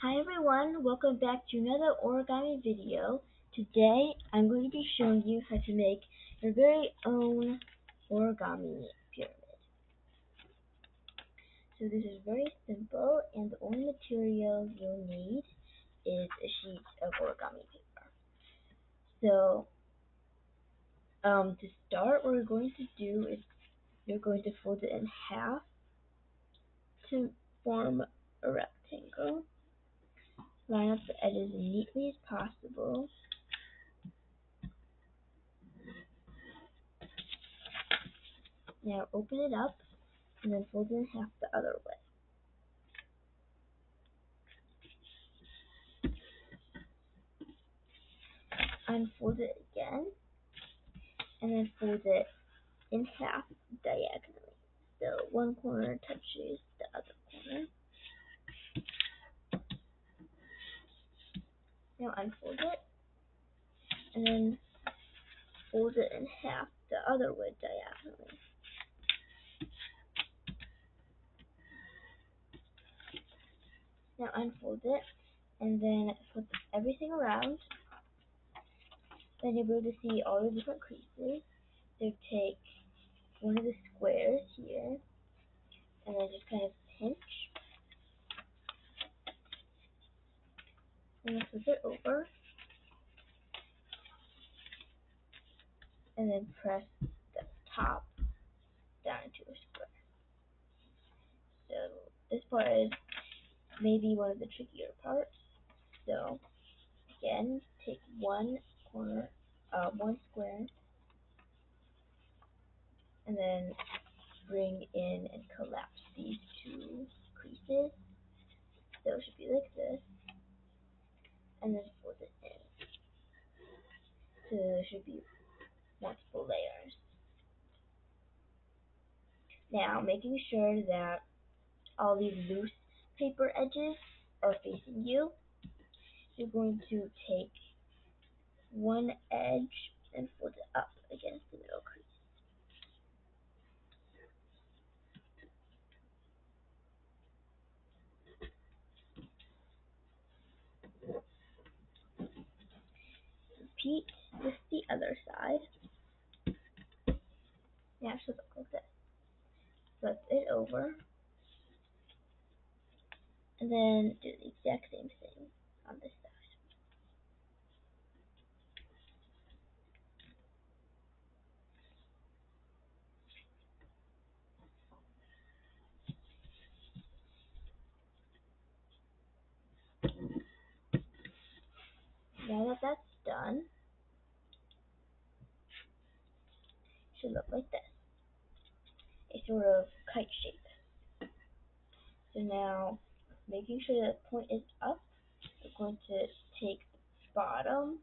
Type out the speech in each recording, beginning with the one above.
Hi everyone, welcome back to another origami video. Today I'm going to be showing you how to make your very own origami pyramid. So this is very simple, and the only material you'll need is a sheet of origami paper. So to start, what we're going to do is you're going to fold it in half to form a rectangle. Line up the edges as neatly as possible. Now open it up and then fold it in half the other way. Unfold it again and then fold it in half diagonally. So one corner touches the other corner. Now unfold it and then fold it in half the other way diagonally. Now unfold it and then flip everything around. Then you'll be able to see all the different creases. So take one of the squares here and then just kind of pinch and then flip it over and then press the top down into a square. So this part is maybe one of the trickier parts. So again, take one square, and then bring in and collapse these two creases. So it should be like this, and then fold it in. So there should be multiple layers. Now, making sure that all these loose paper edges are facing you, you're going to take one edge and fold it up against the middle crease. Repeat with the other side. Now it should look like this. Flip it over, and then do the exact same thing on this side. Now that that's done, it should look like this. A sort of kite shape. So now, making sure that the point is up, we're going to take the bottom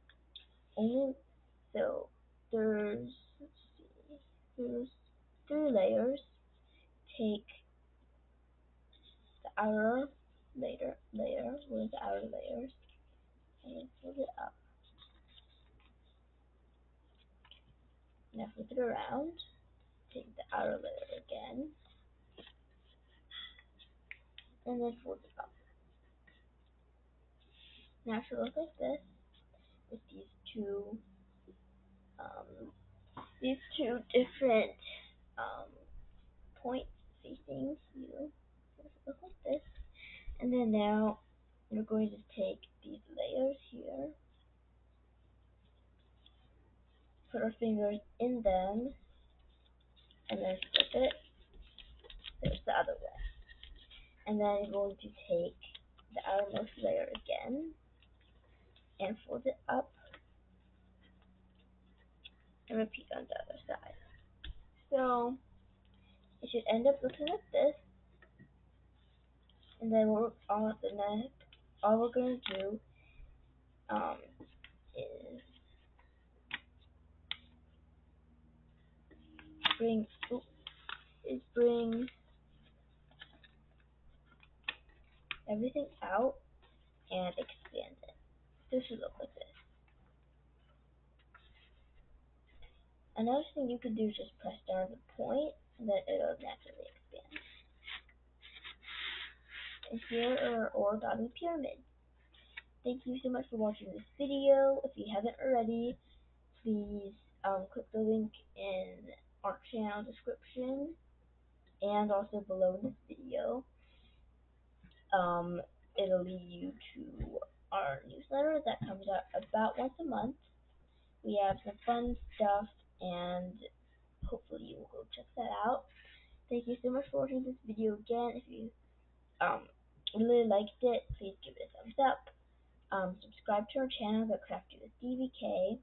only. So there's three layers. Take the outer layer, one of the outer layers, and then fold it up. Now flip it around. Take the outer layer again, and then fold it up. Now it should look like this with these two different points facing you. So it should look like this. And then now we're going to take these layers here, put our fingers in them, and then flip it. There's the other way. And then you're going to take the outermost layer again and fold it up and repeat on the other side. So it should end up looking like this. And then all we're going to do is bring everything out and expand it. This should look like this. Another thing you can do is just press down the point, and then it'll naturally expand. And here are Origami Pyramid. Thank you so much for watching this video. If you haven't already, please click the link in our channel description and also below this video. It'll lead you to our newsletter that comes out about once a month. We have some fun stuff, and hopefully you will go check that out. Thank you so much for watching this video again. If you really liked it, please give it a thumbs up. Subscribe to our channel, The Crafty with DVK,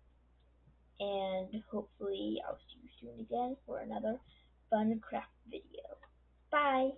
and hopefully I'll see you soon again for another fun craft video. Bye!